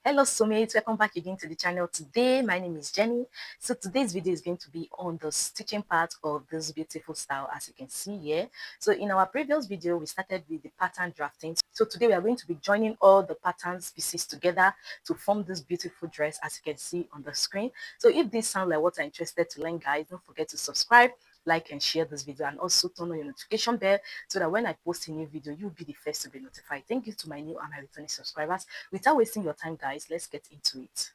Hello soulmates, welcome back again to the channel. Today my name is Jenny. So today's video is going to be on the stitching part of this beautiful style, as you can see here. So in our previous video we started with the pattern drafting. So today we are going to be joining all the patterns pieces together to form this beautiful dress, as you can see on the screen. So if this sounds like what you're interested to learn, guys, don't forget to subscribe, like and share this video, and also turn on your notification bell so that when I post a new video you'll be the first to be notified. Thank you to my new and my returning subscribers. Without wasting your time, guys, let's get into it.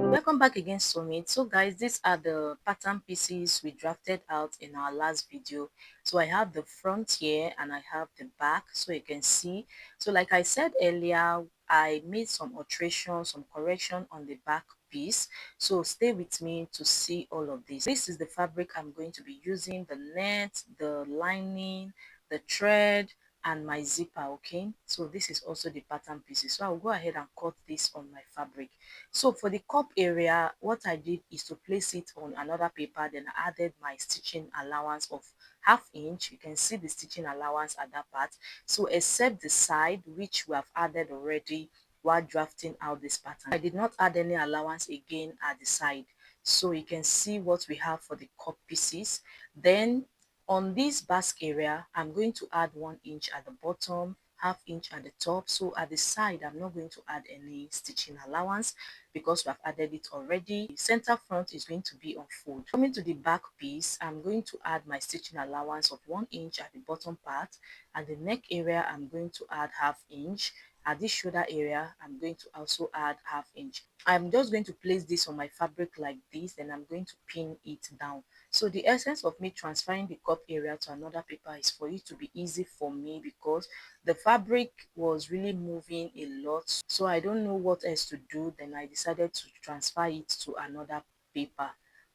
Welcome back again, soulmates. So guys, these are the pattern pieces we drafted out in our last video. So I have the front here and I have the back, so you can see. So like I said earlier, I made some alterations, some correction on the back piece. So stay with me to see all of this. This is the fabric I'm going to be using: the net, the lining, the thread, and my zipper. Okay, so this is also the pattern pieces. So I'll go ahead and cut this on my fabric. So for the cup area, what I did is to place it on another paper. Then I added my stitching allowance of ½ inch. You can see the stitching allowance at that part. So except the side, which we have added already while drafting out this pattern, I did not add any allowance again at the side. So you can see what we have for the cup pieces. Then on this basque area, I'm going to add 1 inch at the bottom, ½ inch at the top. So at the side, I'm not going to add any stitching allowance because we have added it already. The center front is going to be on fold. Coming to the back piece, I'm going to add my stitching allowance of 1 inch at the bottom part. At the neck area, I'm going to add ½ inch. At this shoulder area, I'm going to also add ½ inch. I'm just going to place this on my fabric like this, and I'm going to pin it down. So the essence of me transferring the cup area to another paper is for it to be easy for me, because the fabric was really moving a lot, so I don't know what else to do. Then I decided to transfer it to another paper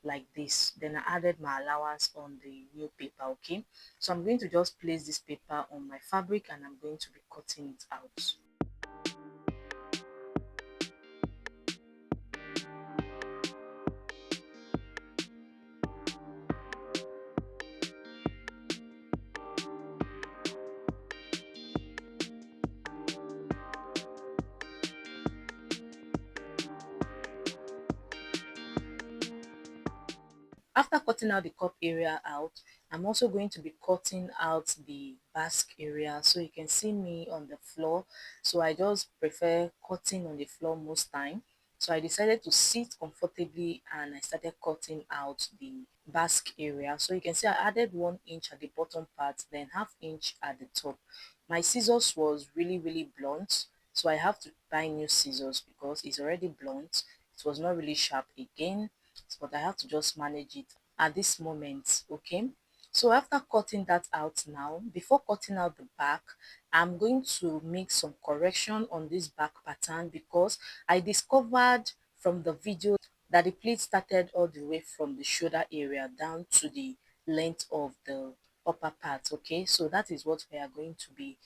like this. Then I added my allowance on the new paper. Okay, so I'm going to just place this paper on my fabric and I'm going to be cutting it out. After cutting out the cup area out, I'm also going to be cutting out the basque area. So you can see me on the floor. So I just prefer cutting on the floor most time. So I decided to sit comfortably and I started cutting out the basque area. So you can see I added 1 inch at the bottom part, then ½ inch at the top. My scissors was really blunt. So I have to buy new scissors because it's already blunt. It was not really sharp again, but I have to just manage it at this moment. Okay, so after cutting that out, now before cutting out the back, I'm going to make some correction on this back pattern, because I discovered from the video that the pleat started all the way from the shoulder area down to the length of the upper part. Okay, so that is what we are going to be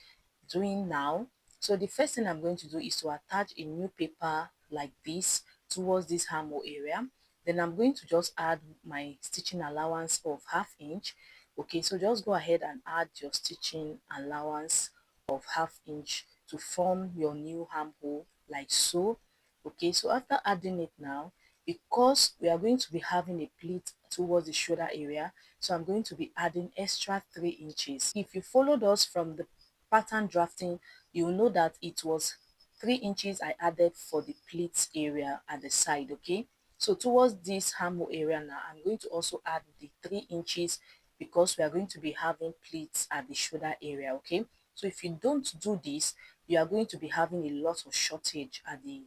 doing now. So the first thing I'm going to do is to attach a new paper like this towards this armhole area. Then I'm going to just add my stitching allowance of ½ inch. Okay, so just go ahead and add your stitching allowance of ½ inch to form your new armhole like so. Okay, so after adding it now, because we are going to be having a pleat towards the shoulder area, so I'm going to be adding extra 3 inches. If you followed us from the pattern drafting, you will know that it was 3 inches I added for the pleats area at the side. Okay, so towards this armhole area now, I'm going to also add the 3 inches because we are going to be having pleats at the shoulder area. Okay, so if you don't do this, you are going to be having a lot of shortage at the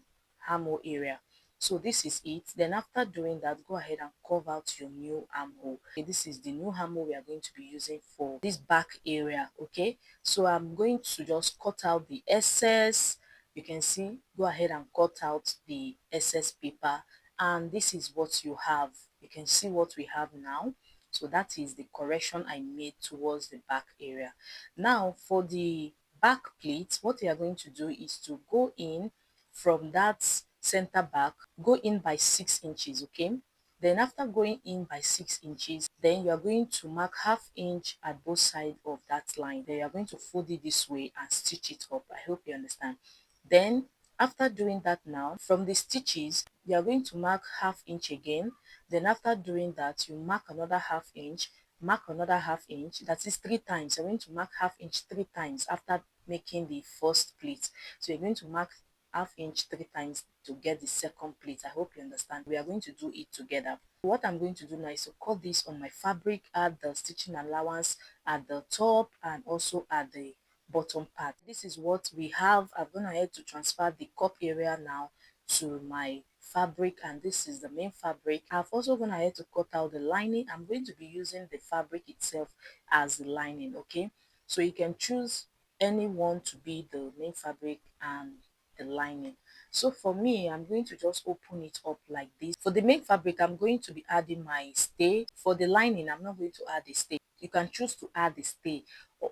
armhole area. So this is it. Then after doing that, go ahead and carve out your new armhole. Okay, this is the new armhole we are going to be using for this back area. Okay, so I'm going to just cut out the excess. You can see, go ahead and cut out the excess paper, and this is what you have. You can see what we have now. So that is the correction I made towards the back area. Now for the back pleat, what we are going to do is to go in from that center back, go in by 6 inches. Okay, Then after going in by 6 inches, then you are going to mark half inch at both sides of that line. Then you are going to fold it this way and stitch it up. I hope you understand. Then after doing that, now from the stitches you are going to mark half inch again. Then after doing that, you mark another half inch, mark another half inch. That is 3 times. You're going to mark half inch 3 times after making the first pleat. So you're going to mark half inch 3 times to get the second pleat. I hope you understand. We are going to do it together. What I'm going to do now is to cut this on my fabric, add the stitching allowance at the top and also at the bottom part. This is what we have. I'm going ahead to transfer the cup area now to my fabric, and this is the main fabric. I've also gone ahead to cut out the lining. I'm going to be using the fabric itself as the lining. Okay, so you can choose any one to be the main fabric and the lining. So for me, I'm going to just open it up like this. For the main fabric, I'm going to be adding my stay. For the lining, I'm not going to add a stay. You can choose to add the stay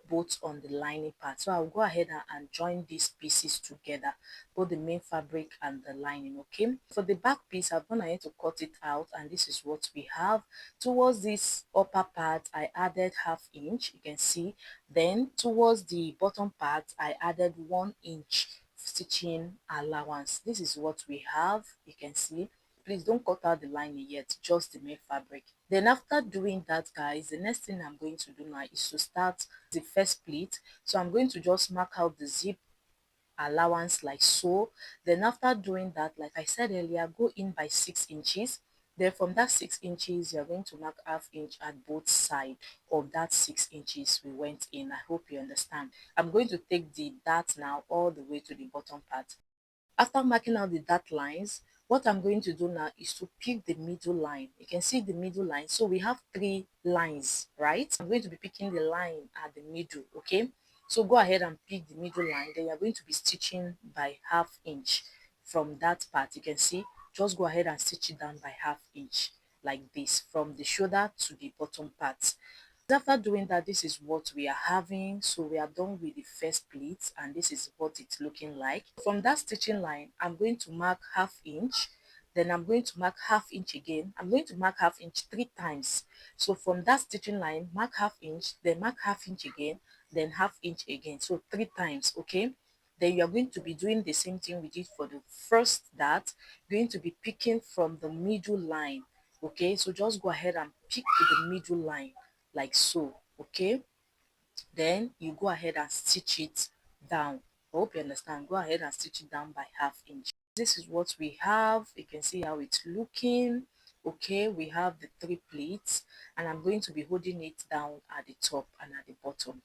both on the lining part. So I'll go ahead and join these pieces together, both the main fabric and the lining. Okay, for the back piece, I've gone ahead to cut it out, and this is what we have. Towards this upper part, I added half inch, you can see. Then towards the bottom part, I added 1 inch stitching allowance. This is what we have, you can see. Please don't cut out the lining yet, just the main fabric. Then after doing that, guys, the next thing I'm going to do now is to start the first pleat. So I'm going to just mark out the zip allowance like so. Then after doing that, like I said earlier, go in by 6 inches. Then from that 6 inches, you're going to mark half inch at both sides of that 6 inches we went in. I hope you understand. I'm going to take the dart now all the way to the bottom part. After marking out the dot lines, what I'm going to do now is to pick the middle line. You can see the middle line. So we have 3 lines, right? I'm going to be picking the line at the middle, okay? So go ahead and pick the middle line. Then you're going to be stitching by half inch from that part. You can see, just go ahead and stitch it down by half inch like this from the shoulder to the bottom part. After doing that, this is what we are having. So we are done with the first pleat, and this is what it's looking like. From that stitching line, I'm going to mark half inch, then I'm going to mark half inch again. I'm going to mark half inch 3 times. So from that stitching line, mark half inch, then mark half inch again, then half inch again. So 3 times, okay? Then you are going to be doing the same thing we did for the first dart. Going to be picking from the middle line, okay? So just go ahead and pick to the middle line like so, okay? Then you go ahead and stitch it down. I hope you understand. Go ahead and stitch it down by half inch. This is what we have. You can see how it's looking. Okay, we have the 3 pleats, and I'm going to be holding it down at the top and at the bottom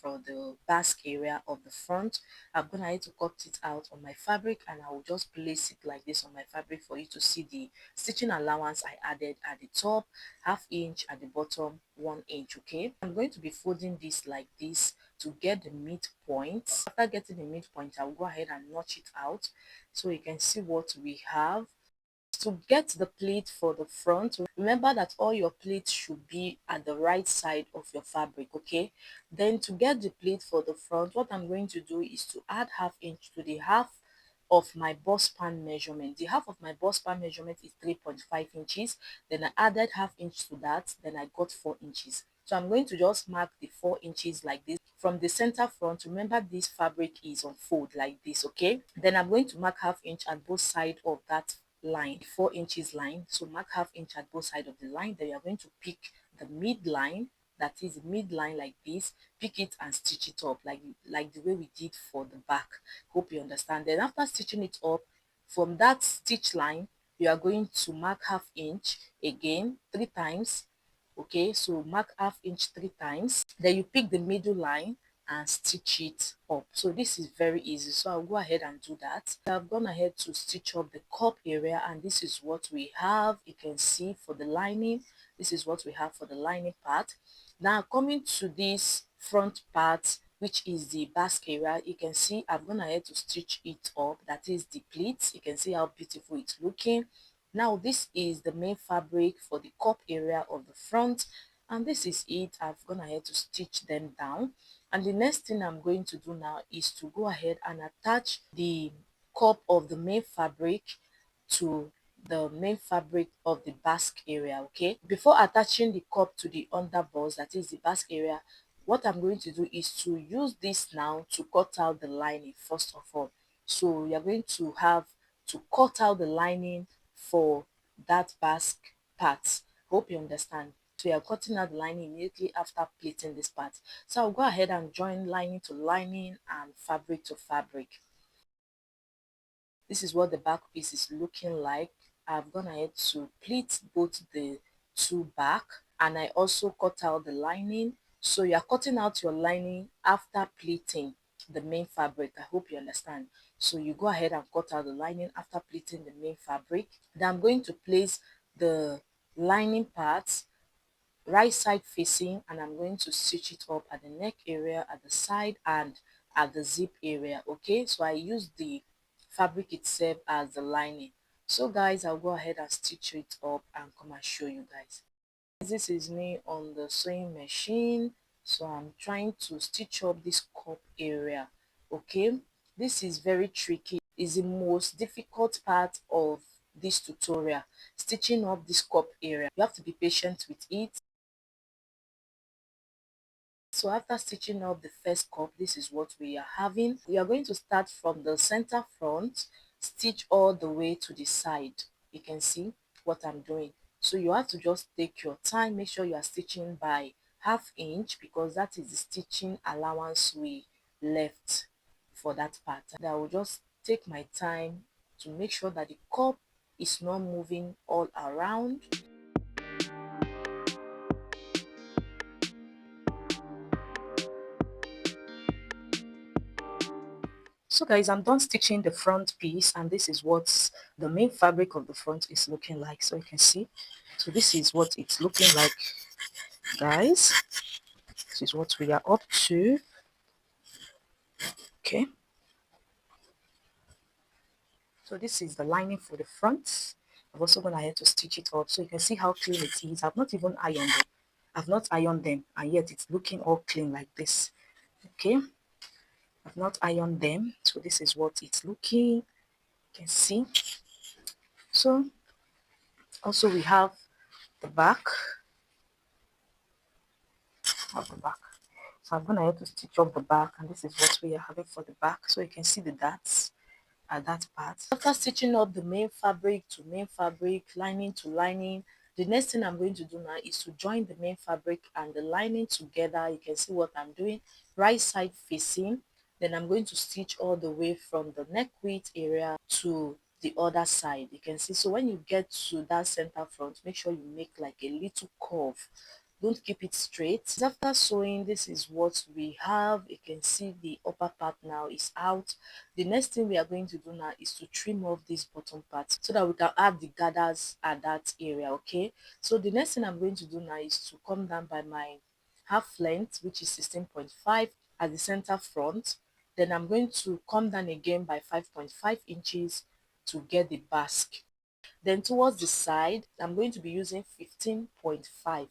for the basque area of the front. I'm gonna need to cut it out on my fabric, and I will just place it like this on my fabric for you to see the stitching allowance I added at the top, half inch at the bottom, 1 inch. Okay, I'm going to be folding this like this to get the midpoint. After getting the midpoint, I'll go ahead and notch it out so you can see what we have. To get the pleat for the front, remember that all your pleats should be at the right side of your fabric, okay? Then to get the pleat for the front, what I'm going to do is to add half inch to the half of my bust span measurement. The half of my bust span measurement is 3.5 inches. Then I added half inch to that, then I got 4 inches. So I'm going to just mark the 4 inches like this from the center front. Remember, this fabric is on fold like this, okay? Then I'm going to mark half inch at both sides of that line, 4 inches line. So mark half inch at both sides of the line. Then you are going to pick the midline, that is the midline like this, pick it and stitch it up like the way we did for the back. Hope you understand. Then after stitching it up, from that stitch line, you are going to mark half inch again 3 times. Okay, so mark half inch 3 times. Then you pick the middle line and stitch it up. So this is very easy, so I'll go ahead and do that. I've gone ahead to stitch up the cup area, and this is what we have. You can see for the lining, this is what we have for the lining part. Now coming to this front part, which is the basque area, you can see I've gone ahead to stitch it up, that is the pleats. You can see how beautiful it's looking. Now this is the main fabric for the cup area of the front, and this is it. I've gone ahead to stitch them down, and the next thing I'm going to do now is to go ahead and attach the cup of the main fabric to the main fabric of the basque area. Okay, before attaching the cup to the underbust, that is the basque area, what I'm going to do is to use this now to cut out the lining first of all. So you're going to have to cut out the lining for that basque part. Hope you understand. So you're cutting out the lining immediately after pleating this part. So I'll go ahead and join lining to lining and fabric to fabric. This is what the back piece is looking like. I've gone ahead to pleat both the two back, and I also cut out the lining. So you're cutting out your lining after pleating the main fabric. I hope you understand. So you go ahead and cut out the lining after pleating the main fabric. Then I'm going to place the lining parts right side facing, and I'm going to stitch it up at the neck area, at the side, and at the zip area. Okay, so I use the fabric itself as the lining. So guys, I'll go ahead and stitch it up and come and show you guys. This is me on the sewing machine. So I'm trying to stitch up this cup area. Okay, this is very tricky. It's the most difficult part of this tutorial, stitching up this cup area. You have to be patient with it. So after stitching up the first cup, this is what we are having. We are going to start from the center front, stitch all the way to the side. You can see what I'm doing. So you have to just take your time, make sure you are stitching by ½ inch, because that is the stitching allowance we left for that part. And I will just take my time to make sure that the cup is not moving all around. So guys, I'm done stitching the front piece, and this is what the main fabric of the front is looking like. So you can see, so this is what it's looking like, guys. This is what we are up to. Okay, so this is the lining for the front. I'm also going ahead to stitch it up so you can see how clean it is. I've not even ironed them. I've not ironed them, and yet it's looking all clean like this. Okay, I've not ironed them, so this is what it's looking. You can see. So also we have the back. So I'm going to have to stitch up the back, and this is what we are having for the back. So you can see the darts at that part. After stitching up the main fabric to main fabric, lining to lining, the next thing I'm going to do now is to join the main fabric and the lining together. You can see what I'm doing, right side facing. Then I'm going to stitch all the way from the neck width area to the other side. You can see, so when you get to that center front, make sure you make like a little curve. Don't keep it straight. After sewing, this is what we have. You can see the upper part now is out. The next thing we are going to do now is to trim off this bottom part so that we can add the gathers at that area. Okay, so the next thing I'm going to do now is to come down by my half length, which is 16.5 at the center front. Then I'm going to come down again by 5.5 inches to get the basque. Then towards the side, I'm going to be using 15.5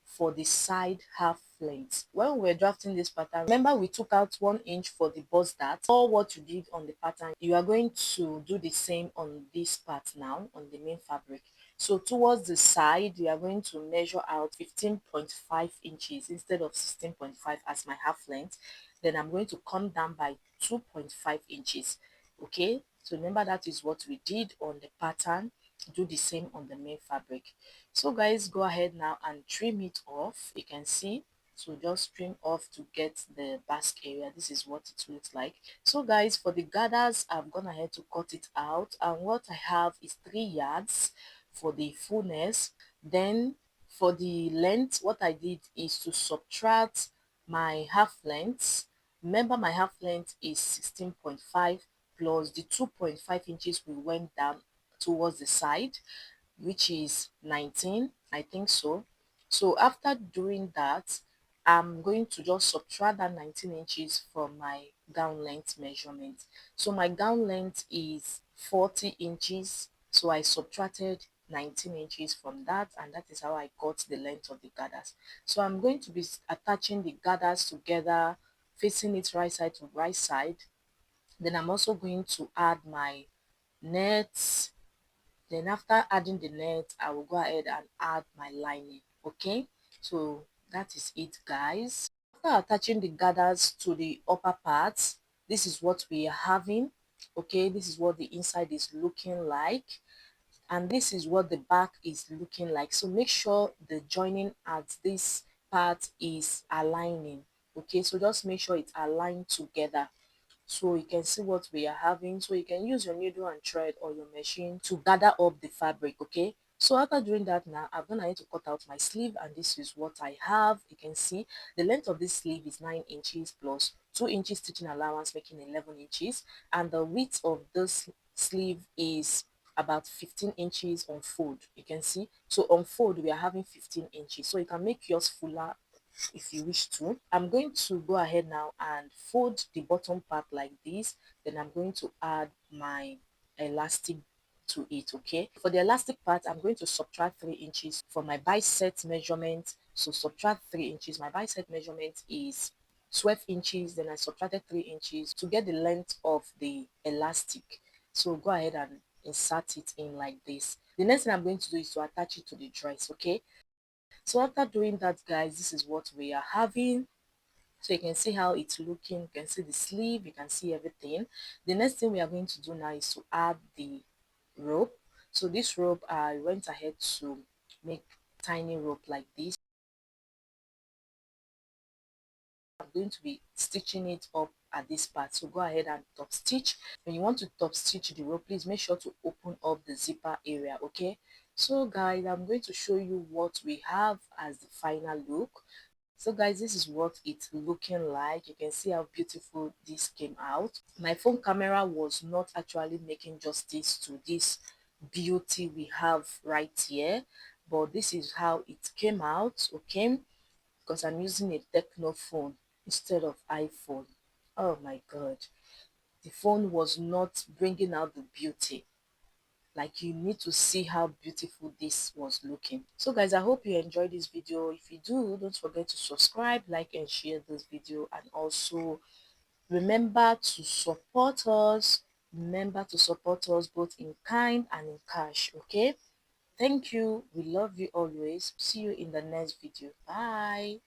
for the side half length. When we were drafting this pattern, remember we took out 1 inch for the bust dart. All what you did on the pattern, you are going to do the same on this part now, on the main fabric. So towards the side, you are going to measure out 15.5 inches instead of 16.5 as my half length. Then I'm going to come down by 2.5 inches. Okay, so remember that is what we did on the pattern. Do the same on the main fabric. So guys, go ahead now and trim it off. You can see, so just trim off to get the basque area. This is what it looks like. So guys, for the gathers, I've gone ahead to cut it out, and what I have is 3 yards for the fullness. Then for the length, what I did is to subtract my half length. Remember, my half length is 16.5 plus the 2.5 inches we went down towards the side, which is 19, I think so. So after doing that, I'm going to just subtract that 19 inches from my gown length measurement. So my gown length is 40 inches, so I subtracted 19 inches from that, and that is how I got the length of the gathers. So I'm going to be attaching the gathers together, facing it right side to right side. Then I'm also going to add my nets Then after adding the net, I will go ahead and add my lining. Okay, so that is it, guys. After attaching the gathers to the upper parts, this is what we are having. Okay, this is what the inside is looking like, and this is what the back is looking like. So make sure the joining at this part is aligning. Okay, so just make sure it's aligned together, so you can see what we are having. So you can use your needle and thread or your machine to gather up the fabric. Okay, so after doing that, now I'm gonna need to cut out my sleeve, and this is what I have. You can see the length of this sleeve is 9 inches plus 2 inches stitching allowance, making 11 inches, and the width of this sleeve is about 15 inches on fold. You can see, so on fold we are having 15 inches, so you can make yours fuller if you wish to. I'm going to go ahead now and fold the bottom part like this. Then I'm going to add my elastic to it. Okay, for the elastic part, I'm going to subtract 3 inches for my bicep measurement. So subtract 3 inches. My bicep measurement is 12 inches. Then I subtracted 3 inches to get the length of the elastic. So go ahead and insert it in like this. The next thing I'm going to do is to attach it to the dress. Okay, so after doing that, guys, this is what we are having. So you can see how it's looking. You can see the sleeve, you can see everything. The next thing we are going to do now is to add the rope. So this rope, I went ahead to make tiny rope like this. I'm going to be stitching it up at this part. So go ahead and top stitch. When you want to top stitch the rope, please make sure to open up the zipper area. Okay, so guys, I'm going to show you what we have as the final look. So guys, this is what it's looking like. You can see how beautiful this came out. My phone camera was not actually making justice to this beauty we have right here, but this is how it came out. Okay, because I'm using a Techno phone instead of iPhone. Oh my god, the phone was not bringing out the beauty. Like, you need to see how beautiful this was looking. So guys, I hope you enjoyed this video. If you do, don't forget to subscribe, like and share this video, and also remember to support us. Remember to support us both in kind and in cash. Okay, thank you. We love you always. See you in the next video. Bye.